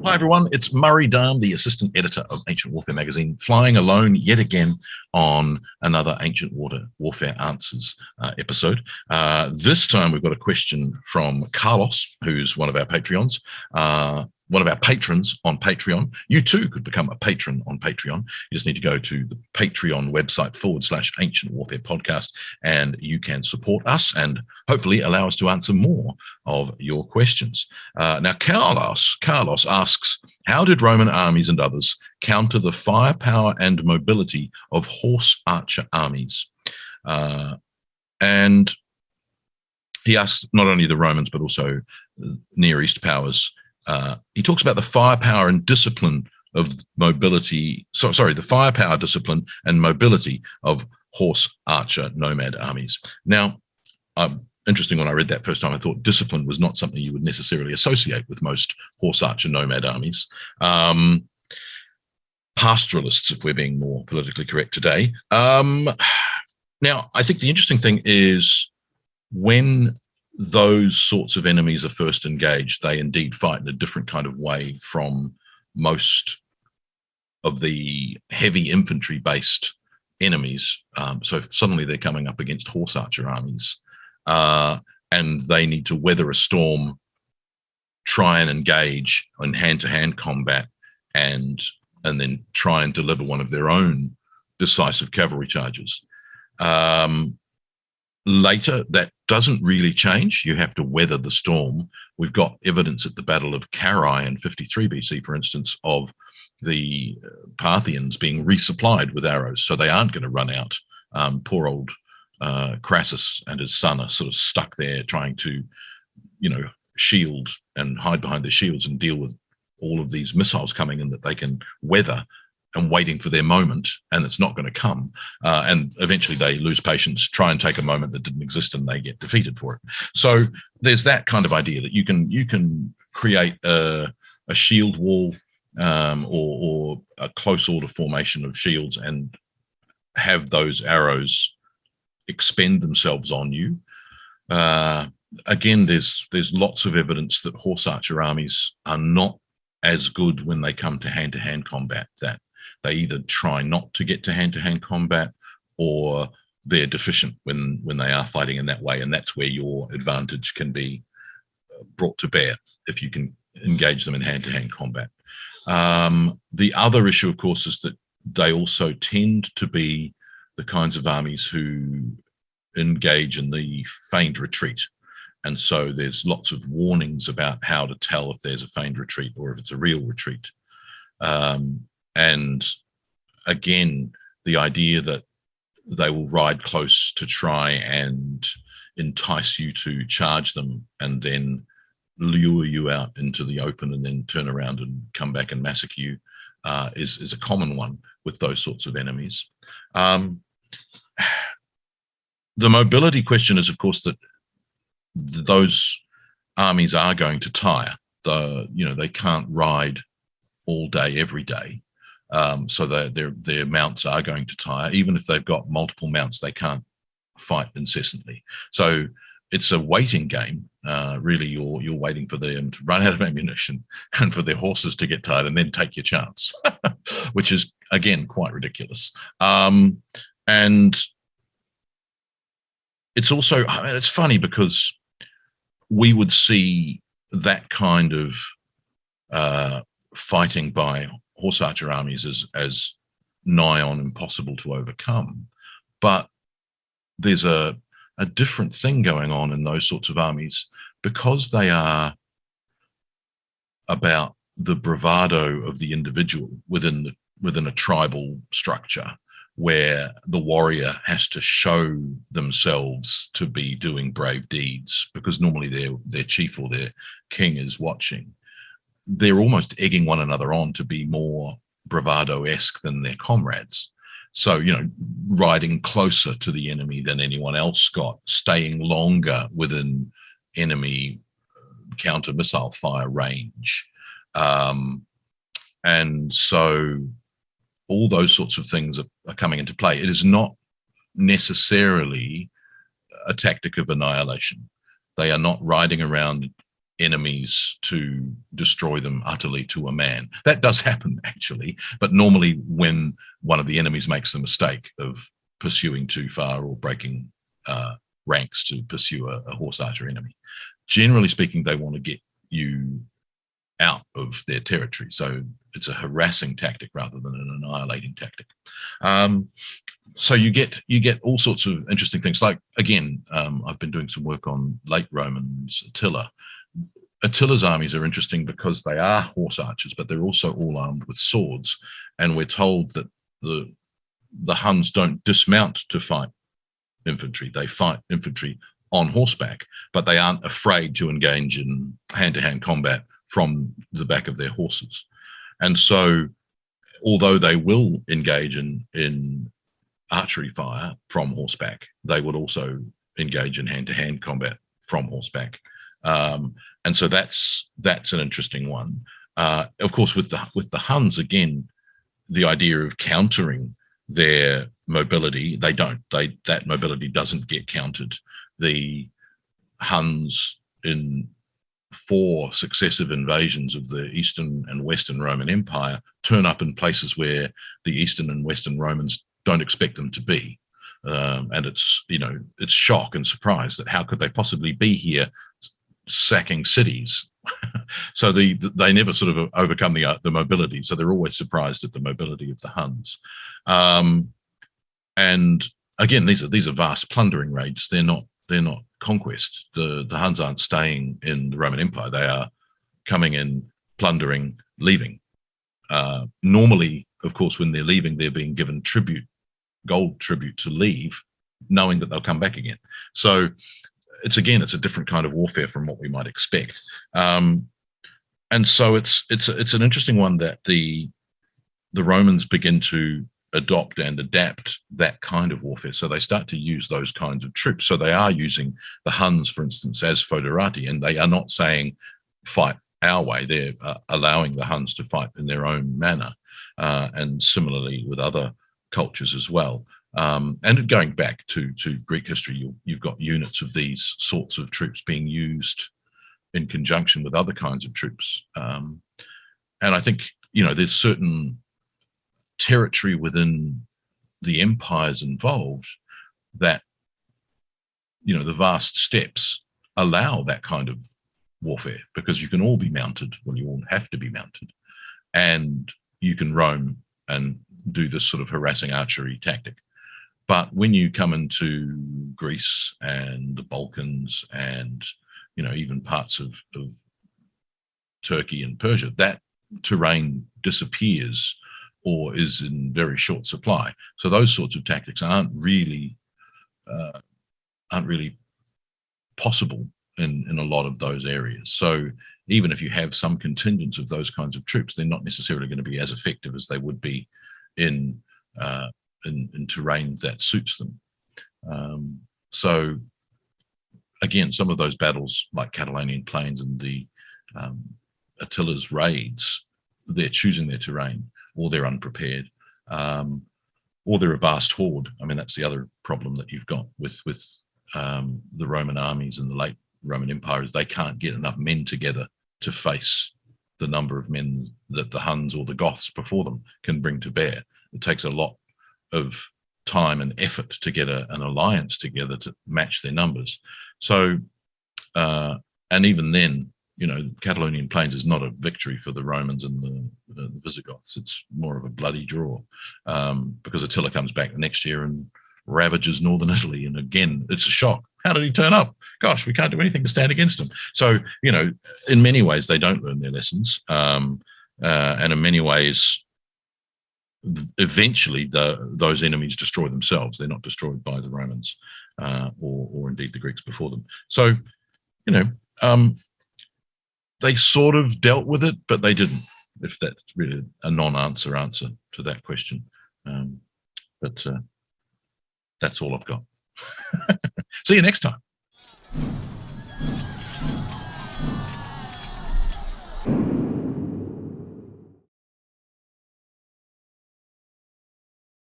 Hi, everyone. It's Murray Darm, the assistant editor of Ancient Warfare magazine, flying alone yet again on another Ancient Warfare Answers episode. This time we've got a question from Carlos, who's one of our Patreons, one of our patrons on Patreon. You too could become a patron on Patreon. You just need to go to the Patreon website /Ancient Warfare Podcast, and you can support us and hopefully allow us to answer more of your questions. Now, Carlos asks, how did Roman armies and others counter the firepower and mobility of horse archer armies? And he asks not only the Romans, but also Near East powers. He talks about the firepower and discipline of mobility. The firepower, discipline, and mobility of horse archer nomad armies. Now, interesting, when I read that first time, I thought discipline was not something you would necessarily associate with most horse archer nomad armies. Pastoralists, if we're being more politically correct today. Now, I think the interesting thing is when those sorts of enemies are first engaged, they indeed fight in a different kind of way from most of the heavy infantry-based enemies. So suddenly they're coming up against horse archer armies, and they need to weather a storm, try and engage in hand-to-hand combat, and then try and deliver one of their own decisive cavalry charges. Later, that doesn't really change. You have to weather the storm. We've got evidence at the Battle of Carrhae in 53 BC, for instance, of the Parthians being resupplied with arrows, so they aren't going to run out. Poor old Crassus and his son are sort of stuck there trying to, shield and hide behind their shields and deal with all of these missiles coming in that they can weather, and waiting for their moment, and it's not going to come. And eventually they lose patience, try and take a moment that didn't exist, and they get defeated for it. So there's that kind of idea that you can create a shield wall or a close order formation of shields and have those arrows expend themselves on you. Again, there's lots of evidence that horse archer armies are not as good when they come to hand-to-hand combat, that they either try not to get to hand-to-hand combat, or they're deficient when they are fighting in that way. And that's where your advantage can be brought to bear, if you can engage them in hand-to-hand combat. The other issue, of course, is that they also tend to be the kinds of armies who engage in the feigned retreat. And so there's lots of warnings about how to tell if there's a feigned retreat or if it's a real retreat. And again, the idea that they will ride close to try and entice you to charge them and then lure you out into the open and then turn around and come back and massacre you is a common one with those sorts of enemies. The mobility question is, of course, that those armies are going to tire. They can't ride all day, every day. So their mounts are going to tire. Even if they've got multiple mounts, they can't fight incessantly. So it's a waiting game. Really, you're waiting for them to run out of ammunition and for their horses to get tired and then take your chance, which is, again, quite ridiculous. And it's also, it's funny because we would see that kind of fighting by horse archer armies as nigh on impossible to overcome. But there's a different thing going on in those sorts of armies, because they are about the bravado of the individual within a tribal structure, where the warrior has to show themselves to be doing brave deeds because normally their chief or their king is watching. They're almost egging one another on to be more bravado-esque than their comrades. So, riding closer to the enemy than anyone else got, staying longer within enemy counter-missile fire range. And so all those sorts of things are coming into play. It is not necessarily a tactic of annihilation. They are not riding around enemies to destroy them utterly to a man. That does happen, actually, but normally when one of the enemies makes the mistake of pursuing too far or breaking ranks to pursue a horse archer enemy. Generally speaking, they want to get you out of their territory. So it's a harassing tactic rather than an annihilating tactic. So you get all sorts of interesting things. Like, again, I've been doing some work on late Romans, Attila. Attila's armies are interesting because they are horse archers, but they're also all armed with swords. And we're told that the Huns don't dismount to fight infantry. They fight infantry on horseback, but they aren't afraid to engage in hand-to-hand combat from the back of their horses. And so, although they will engage in archery fire from horseback, they would also engage in hand-to-hand combat from horseback. And so that's an interesting one. Of course, with the Huns, again, the idea of countering their mobility, that mobility doesn't get counted. The Huns, in 4 successive invasions of the Eastern and Western Roman Empire, turn up in places where the Eastern and Western Romans don't expect them to be. And it's shock and surprise that how could they possibly be here sacking cities? So they never sort of overcome the mobility. So they're always surprised at the mobility of the Huns. And again, these are vast plundering raids. They're not conquest. The Huns aren't staying in the Roman Empire. They are coming in, plundering, leaving. Normally, of course, when they're leaving, they're being given gold tribute to leave, knowing that they'll come back again. So it's a different kind of warfare from what we might expect. And so it's an interesting one that the Romans begin to adopt and adapt that kind of warfare. So they start to use those kinds of troops. So they are using the Huns, for instance, as foederati, and they are not saying fight our way. They're allowing the Huns to fight in their own manner. And similarly with other cultures as well. And going back to Greek history, you've got units of these sorts of troops being used in conjunction with other kinds of troops. And I think, there's certain territory within the empires involved that, the vast steppes allow that kind of warfare, because you can all be mounted, well, you all have to be mounted, and you can roam and do this sort of harassing archery tactic. But when you come into Greece and the Balkans and, even parts of Turkey and Persia, that terrain disappears or is in very short supply. So those sorts of tactics aren't really possible in a lot of those areas. So even if you have some contingents of those kinds of troops, they're not necessarily going to be as effective as they would be in terrain that suits them. So again, some of those battles like Catalonian Plains and the Attila's raids, they're choosing their terrain, or they're unprepared, or they're a vast horde. I mean, that's the other problem that you've got with the Roman armies in the late Roman Empire, is they can't get enough men together to face the number of men that the Huns or the Goths before them can bring to bear. It takes a lot of time and effort to get an alliance together to match their numbers. So, and even then, Catalonian Plains is not a victory for the Romans and the Visigoths. It's more of a bloody draw, because Attila comes back the next year and ravages northern Italy. And again, it's a shock. How did he turn up? Gosh, we can't do anything to stand against him. So, in many ways, they don't learn their lessons. And in many ways, eventually those enemies destroy themselves. They're not destroyed by the Romans or indeed the Greeks before them. So, they sort of dealt with it, but they didn't, if that's really a non-answer answer to that question. But that's all I've got. See you next time.